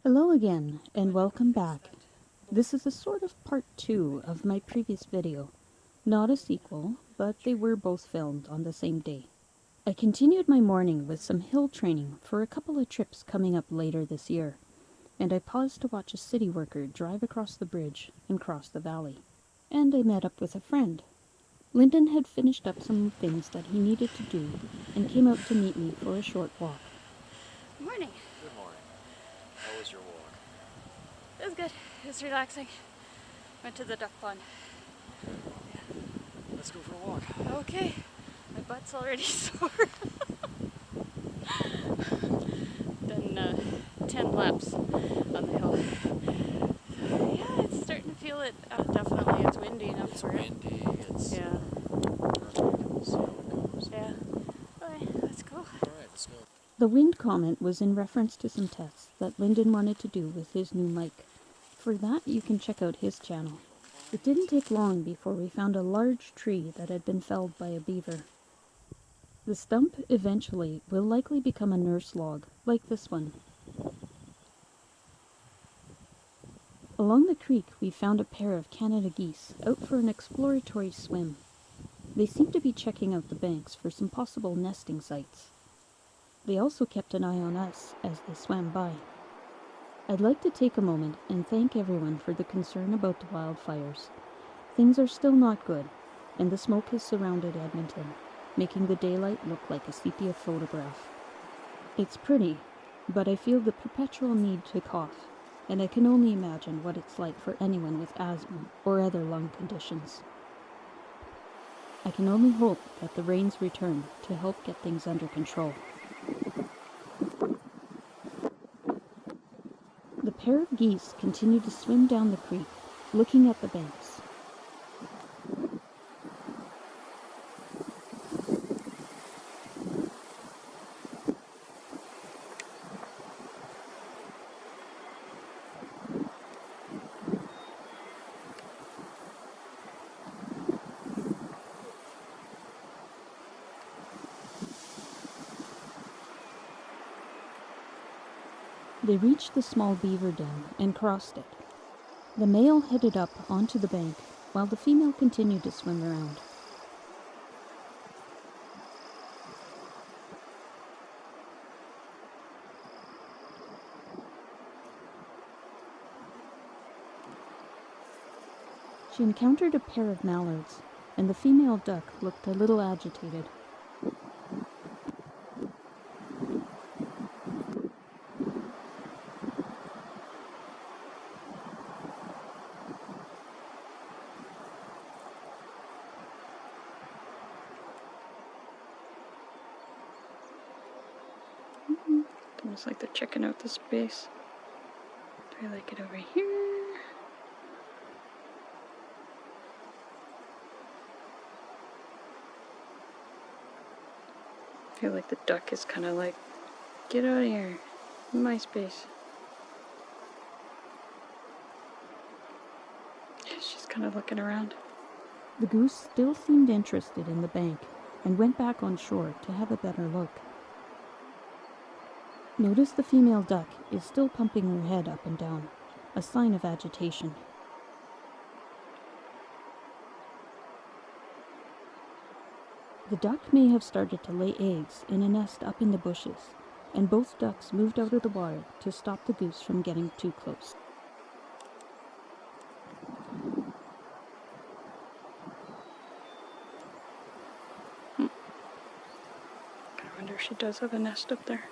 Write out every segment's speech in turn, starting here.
Hello again, and welcome back. This is a sort of part 2 of my previous video. Not a sequel, but they were both filmed on the same day. I continued my morning with some hill training for a couple of trips coming up later this year, and I paused to watch a city worker drive across the bridge and cross the valley. And I met up with a friend. Lyndon had finished up some things that he needed to do and came out to meet me for a short walk. Morning. Good morning. How was your walk? It was good. It was relaxing. Went to the duck pond. Let's go for a walk. Okay. My butt's already sore. Done 10 laps on the hill. Yeah, it's starting to feel it. Definitely, it's windy enough It's for windy. It's it. Yeah. we'll see how it goes. Yeah. Okay, let's go. All right, let's go. The wind comment was in reference to some tests that Lyndon wanted to do with his new mic. For that, you can check out his channel. It didn't take long before we found a large tree that had been felled by a beaver. The stump eventually will likely become a nurse log, like this one. Along the creek, we found a pair of Canada geese out for an exploratory swim. They seemed to be checking out the banks for some possible nesting sites. They also kept an eye on us as they swam by. I'd like to take a moment and thank everyone for the concern about the wildfires. Things are still not good, and the smoke has surrounded Edmonton, making the daylight look like a sepia photograph. It's pretty, but I feel the perpetual need to cough, and I can only imagine what it's like for anyone with asthma or other lung conditions. I can only hope that the rains return to help get things under control. The pair of geese continued to swim down the creek, looking at the banks. They reached the small beaver dam and crossed it. The male headed up onto the bank, while the female continued to swim around. She encountered a pair of mallards, and the female duck looked a little agitated. Almost like they're checking out the space. Do I like it over here? I feel like the duck is kind of like, get out of here, my space. Yeah, she's kind of looking around. The goose still seemed interested in the bank and went back on shore to have a better look. Notice the female duck is still pumping her head up and down, a sign of agitation. The duck may have started to lay eggs in a nest up in the bushes, and both ducks moved out of the water to stop the goose from getting too close. I wonder if she does have a nest up there.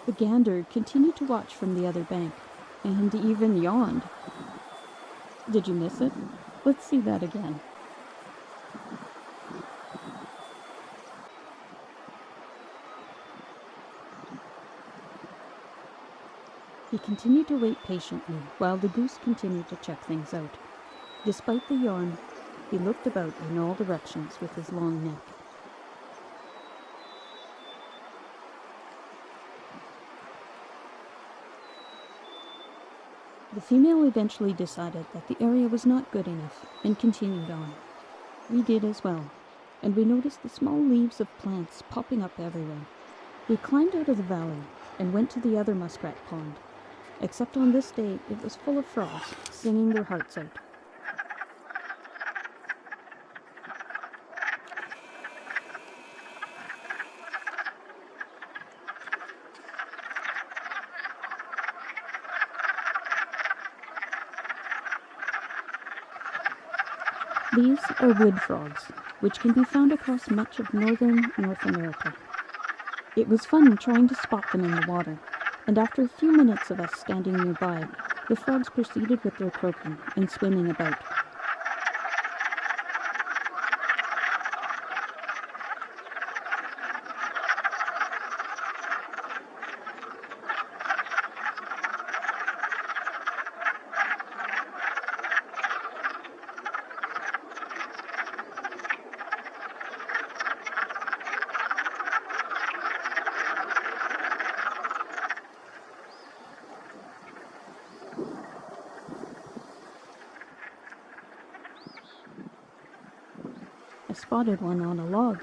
The gander continued to watch from the other bank, and even yawned. Did you miss it? Let's see that again. He continued to wait patiently while the goose continued to check things out. Despite the yawn, he looked about in all directions with his long neck. The female eventually decided that the area was not good enough and continued on. We did as well, and we noticed the small leaves of plants popping up everywhere. We climbed out of the valley and went to the other muskrat pond, except on this day it was full of frogs singing their hearts out. These are wood frogs, which can be found across much of northern North America. It was fun trying to spot them in the water, and after a few minutes of us standing nearby, the frogs proceeded with their croaking and swimming about. I spotted one on a log.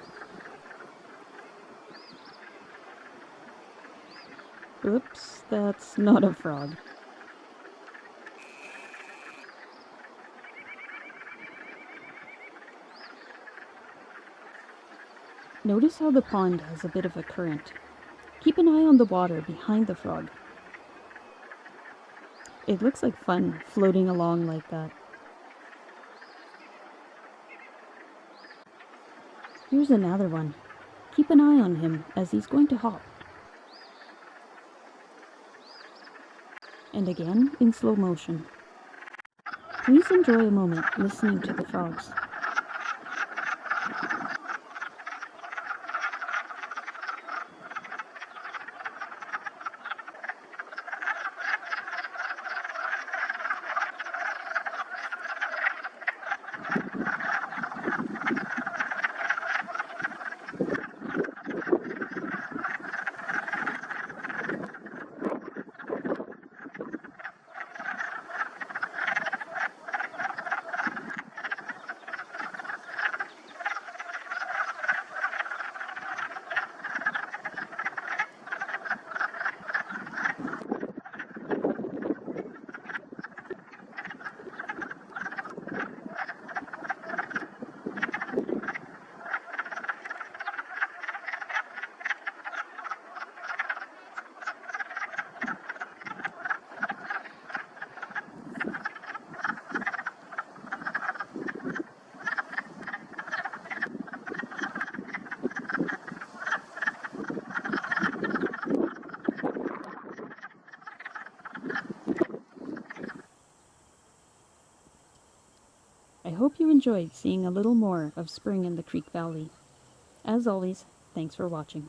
Oops, that's not a frog. Notice how the pond has a bit of a current. Keep an eye on the water behind the frog. It looks like fun floating along like that. Here's another one. Keep an eye on him as he's going to hop. And again in slow motion. Please enjoy a moment listening to the frogs. I hope you enjoyed seeing a little more of spring in the Creek Valley. As always, thanks for watching.